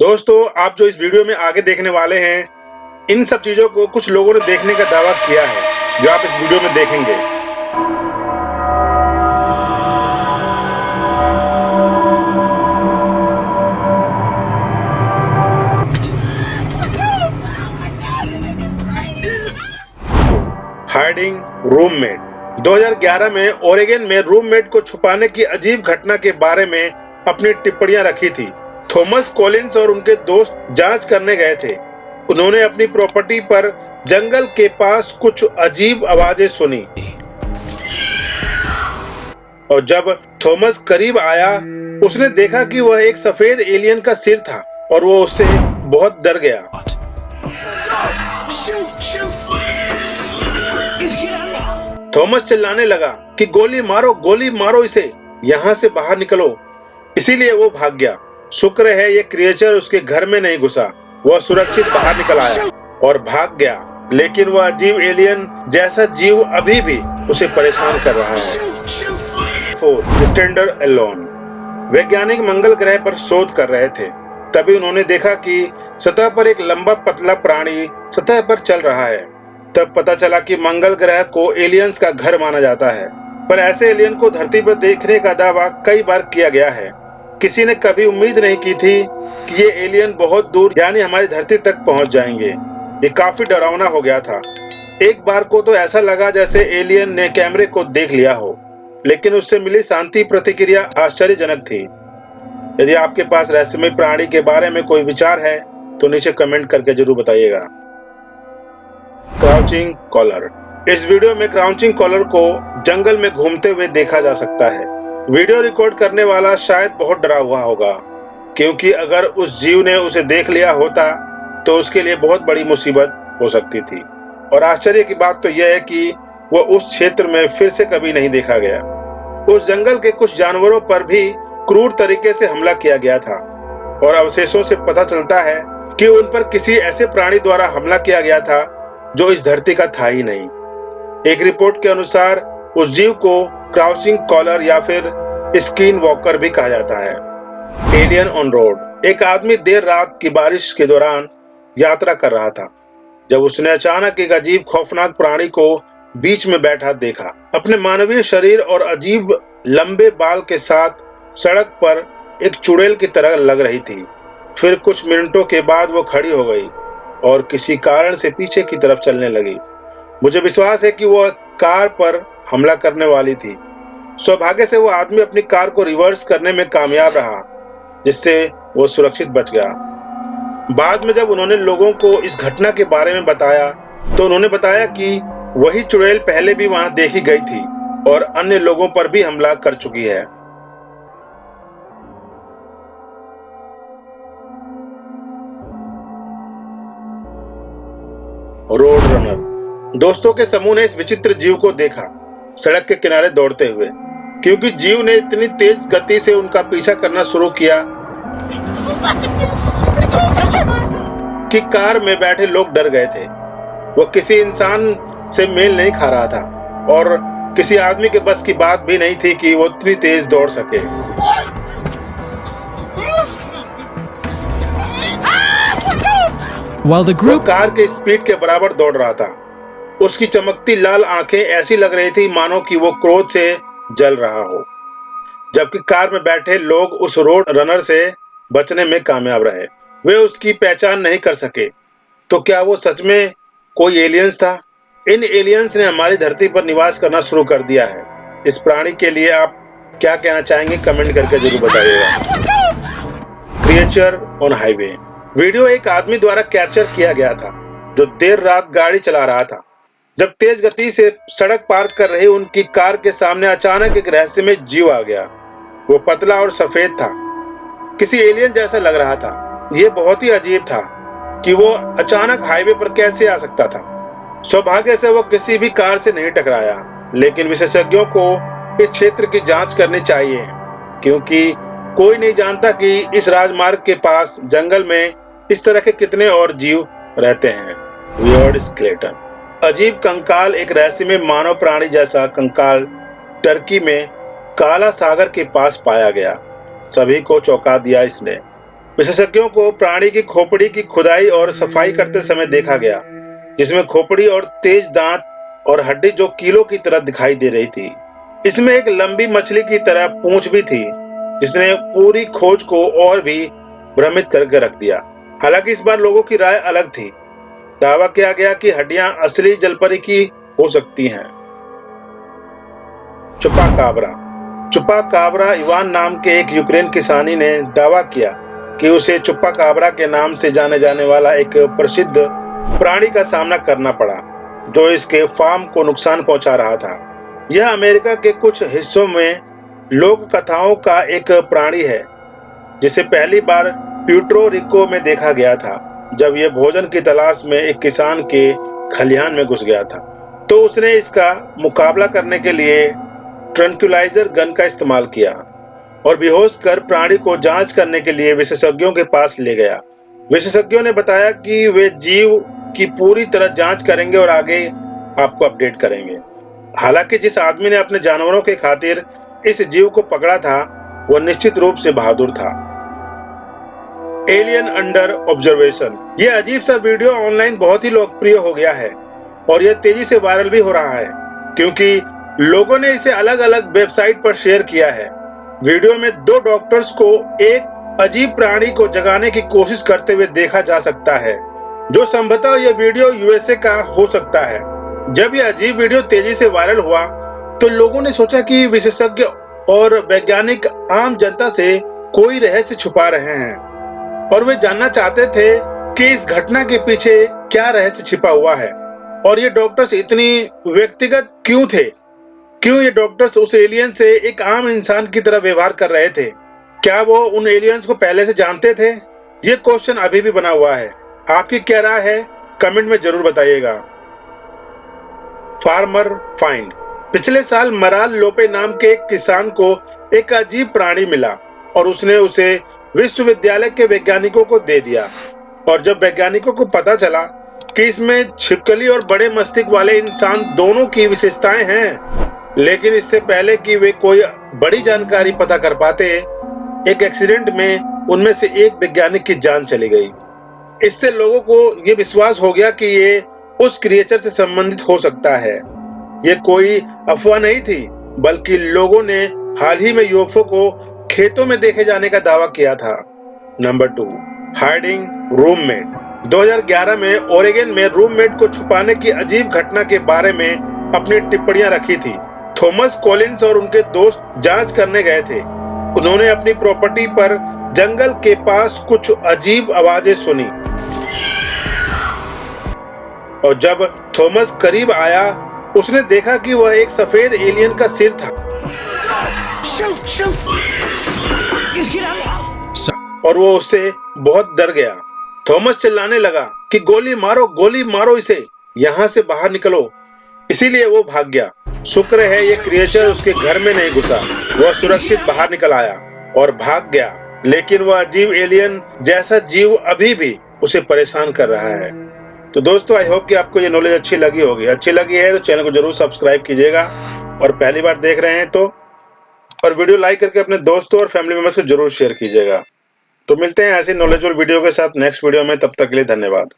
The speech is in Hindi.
दोस्तों, आप जो इस वीडियो में आगे देखने वाले हैं, इन सब चीज़ों को कुछ लोगों ने देखने का दावा किया है, जो आप इस वीडियो में देखेंगे। हाइडिंग रूममेट 2011 में ओरेगन में रूममेट को छुपाने की अजीब घटना के बारे में अपनी टिप्पणियां रखी थी। थॉमस कॉलिंस और उनके दोस्त जांच करने गए थे। उन्होंने अपनी प्रॉपर्टी पर जंगल के पास कुछ अजीब आवाजें सुनी और जब थॉमस करीब आया, उसने देखा कि वह एक सफेद एलियन का सिर था और वो उससे बहुत डर गया। थॉमस चिल्लाने लगा कि गोली मारो इसे, यहाँ से बाहर निकलो। इसीलिए वो भाग गया। शुक्र है ये क्रिएचर उसके घर में नहीं घुसा। वह सुरक्षित बाहर निकल आया और भाग गया, लेकिन वह अजीब एलियन जैसा जीव अभी भी उसे परेशान कर रहा है। 4. Standard alone. वैज्ञानिक मंगल ग्रह पर शोध कर रहे थे। तभी उन्होंने देखा कि सतह पर एक लंबा पतला प्राणी सतह पर चल रहा है। तब पता चला कि मंगल ग्रह को एलियंस का घर माना जाता है, पर ऐसे एलियन को धरती पर देखने का दावा कई बार किया गया है। किसी ने कभी उम्मीद नहीं की थी कि ये एलियन बहुत दूर यानी हमारी धरती तक पहुंच जाएंगे। ये काफी डरावना हो गया था। एक बार को तो ऐसा लगा जैसे एलियन ने कैमरे को देख लिया हो, लेकिन उससे मिली शांति प्रतिक्रिया आश्चर्यजनक थी। यदि आपके पास रहस्यमय प्राणी के बारे में कोई विचार है तो नीचे कमेंट करके जरूर बताइएगा। Crouching collar. इस वीडियो में क्राउचिंग कॉलर को जंगल में घूमते हुए देखा जा सकता है। वीडियो रिकॉर्ड करने वाला शायद बहुत डरा हुआ होगा, क्योंकि अगर उस जीव ने उसे देख लिया होता तो उसके लिए बहुत बड़ी मुसीबत हो सकती थी। और आश्चर्य की बात तो यह है कि वह उस क्षेत्र में फिर से कभी नहीं देखा गया। उस जंगल के कुछ जानवरों पर भी क्रूर तरीके से हमला किया गया था और अवशेषों से पता चलता है कि उन पर किसी ऐसे प्राणी द्वारा हमला किया गया था जो इस धरती का था ही नहीं। एक रिपोर्ट के अनुसार उस जीव को क्राउचिंग कॉलर या फिर स्किन वॉकर भी कहा जाता है। Alien on road. एक आदमी देर रात की बारिश के दौरान यात्रा कर रहा था, जब उसने अचानक एक अजीब खौफनाक प्राणी को बीच में बैठा देखा। अपने मानवीय शरीर और अजीब लंबे बाल के साथ सड़क पर एक चुड़ैल की तरह लग रही थी। फिर कुछ मिनटों के बाद वो खड़ी हो गई और किसी कारण से पीछे की तरफ चलने लगी। मुझे विश्वास है कि वह कार पर हमला करने वाली थी। सौभाग्य से वो आदमी अपनी कार को रिवर्स करने में कामयाब रहा, जिससे वो सुरक्षित बच गया। बाद में जब उन्होंने लोगों को इस घटना के बारे में बताया तो उन्होंने बताया कि वही चुड़ैल पहले भी वहां देखी गई थी और अन्य लोगों पर भी हमला कर चुकी है। Road runner. दोस्तों के समूह ने इस विचित्र जीव को देखा, सड़क के किनारे दौड़ते हुए, क्योंकि जीव ने इतनी तेज गति से उनका पीछा करना शुरू किया कि कार में बैठे लोग डर गए थे। वो किसी इंसान से मेल नहीं खा रहा था और किसी आदमी के बस की बात भी नहीं थी कि वो इतनी तेज दौड़ सके। While the वो group कार के स्पीड के बराबर दौड़ रहा था। उसकी चमकती लाल आंखें ऐसी लग रही थी मानो कि वो क्रोध से जल रहा हो, जबकि कार में बैठे लोग उस रोड रनर से बचने में कामयाब रहे। वे उसकी पहचान नहीं कर सके। तो क्या वो सच में कोई एलियंस था? इन एलियंस ने हमारी धरती पर निवास करना शुरू कर दिया है। इस प्राणी के लिए आप क्या कहना चाहेंगे? कमेंट करके जरूर बताइएगा। Creature on highway. वीडियो एक आदमी द्वारा कैप्चर किया गया था जो देर रात गाड़ी चला रहा था। जब तेज गति से सड़क पार कर रही उनकी कार के सामने अचानक एक रहस्यमय जीव आ गया। वो पतला और सफेद था, किसी एलियन जैसा लग रहा था। ये बहुत ही अजीब था कि वो अचानक हाईवे पर कैसे आ सकता था। सौभाग्य से वो किसी भी कार से नहीं टकराया, लेकिन विशेषज्ञों को इस क्षेत्र की जांच करनी चाहिए, क्योंकि कोई नहीं जानता कि इस राजमार्ग के पास जंगल में इस तरह के कितने और जीव रहते हैं। Weird skeleton. अजीब कंकाल। एक रहस्यमय मानव प्राणी जैसा कंकाल टर्की में काला सागर के पास पाया गया। सभी को चौंका दिया इसने। विशेषज्ञों को प्राणी की खोपड़ी की खुदाई और सफाई करते समय देखा गया, जिसमें खोपड़ी और तेज दांत और हड्डी जो कीलों की तरह दिखाई दे रही थी। इसमें एक लंबी मछली की तरह पूंछ भी थी, जिसने पूरी खोज को और भी भ्रमित करके रख दिया। हालांकि इस बार लोगों की राय अलग थी। दावा किया गया कि हड्डियां असली जलपरी की हो सकती हैं। चुपाकाब्रा। चुपाकाब्रा इवान नाम के एक यूक्रेन किसानी ने दावा किया कि उसे चुपाकाब्रा के नाम से जाने जाने वाला एक प्रसिद्ध प्राणी का सामना करना पड़ा, जो इसके फार्म को नुकसान पहुंचा रहा था। यह अमेरिका के कुछ हिस्सों में लोक कथाओं का एक प्राणी है, जिसे पहली बार प्यूर्टो रिको में देखा गया था, जब यह भोजन की तलाश में एक किसान के खलिहान में घुस गया था। तो उसने इसका मुकाबला करने के लिए ट्रैंक्विलाइजर गन का इस्तेमाल किया और बेहोश कर प्राणी को जांच करने के लिए विशेषज्ञों के पास ले गया। विशेषज्ञों ने बताया कि वे जीव की पूरी तरह जांच करेंगे और आगे आपको अपडेट करेंगे। हालांकि जिस आदमी ने अपने जानवरों के खातिर इस जीव को पकड़ा था, वह निश्चित रूप से बहादुर था। Alien under observation. यह अजीब सा वीडियो ऑनलाइन बहुत ही लोकप्रिय हो गया है और यह तेजी से वायरल भी हो रहा है, क्योंकि लोगों ने इसे अलग अलग वेबसाइट पर शेयर किया है। वीडियो में दो डॉक्टर्स को एक अजीब प्राणी को जगाने की कोशिश करते हुए देखा जा सकता है, जो संभवतः यह वीडियो यूएसए का हो सकता है। जब यह अजीब वीडियो तेजी से वायरल हुआ, तो लोगों ने सोचा कि विशेषज्ञ और वैज्ञानिक आम जनता से कोई रहस्य छुपा रहे हैं और वे जानना चाहते थे कि इस घटना के पीछे क्या रहस्य छिपा हुआ है और ये डॉक्टर्स इतनी व्यक्तिगत क्यों थे। क्यों ये डॉक्टर्स उस एलियन से एक आम इंसान की तरह व्यवहार कर रहे थे? क्या वो उन एलियंस को पहले से जानते थे? ये क्वेश्चन अभी भी बना हुआ है। आपकी क्या राय है? कमेंट में जरूर बताइएगा। Farmer find. पिछले साल मराल लोपे नाम के एक किसान को एक अजीब प्राणी मिला और उसने उसे विश्वविद्यालय के वैज्ञानिकों को दे दिया। और जब वैज्ञानिकों को पता चला कि इसमें छिपकली और बड़े मस्तिष्क वाले इंसान दोनों की विशेषताएं हैं, लेकिन इससे पहले कि वे कोई बड़ी जानकारी पता कर पाते, एक एक्सीडेंट में उनमें से एक वैज्ञानिक की जान चली गई। इससे लोगों को ये विश्वास हो गया कि ये उस क्रिएचर से संबंधित हो सकता है। ये कोई अफवाह नहीं थी, बल्कि लोगों ने हाल ही में यूएफओ को खेतों में देखे जाने का दावा किया था। Number 2, hiding roommate. 2011 में ओरेगन में रूममेट को छुपाने की अजीब घटना के बारे में अपनी टिप्पणियां रखी थी। थॉमस कॉलिंस और उनके दोस्त जांच करने गए थे। उन्होंने अपनी प्रॉपर्टी पर जंगल के पास कुछ अजीब आवाजें सुनी और जब थॉमस करीब आया, उसने देखा कि वह एक सफेद एलियन का सिर था और वो उससे बहुत डर गया। थॉमस चिल्लाने लगा कि गोली मारो इसे, यहाँ से बाहर निकलो। इसीलिए वो भाग गया। शुक्र है ये क्रिएचर उसके घर में नहीं घुसा। वह सुरक्षित बाहर निकल आया और भाग गया, लेकिन वह अजीब एलियन जैसा जीव अभी भी उसे परेशान कर रहा है। तो दोस्तों, आई होप कि आपको ये नॉलेज अच्छी लगी होगी। अच्छी लगी है तो चैनल को जरूर सब्सक्राइब कीजिएगा और पहली बार देख रहे हैं तो और वीडियो लाइक करके अपने दोस्तों और फैमिली मेंबर्स को जरूर शेयर कीजिएगा। तो मिलते हैं ऐसे नॉलेजेबल वीडियो के साथ नेक्स्ट वीडियो में। तब तक के लिए धन्यवाद।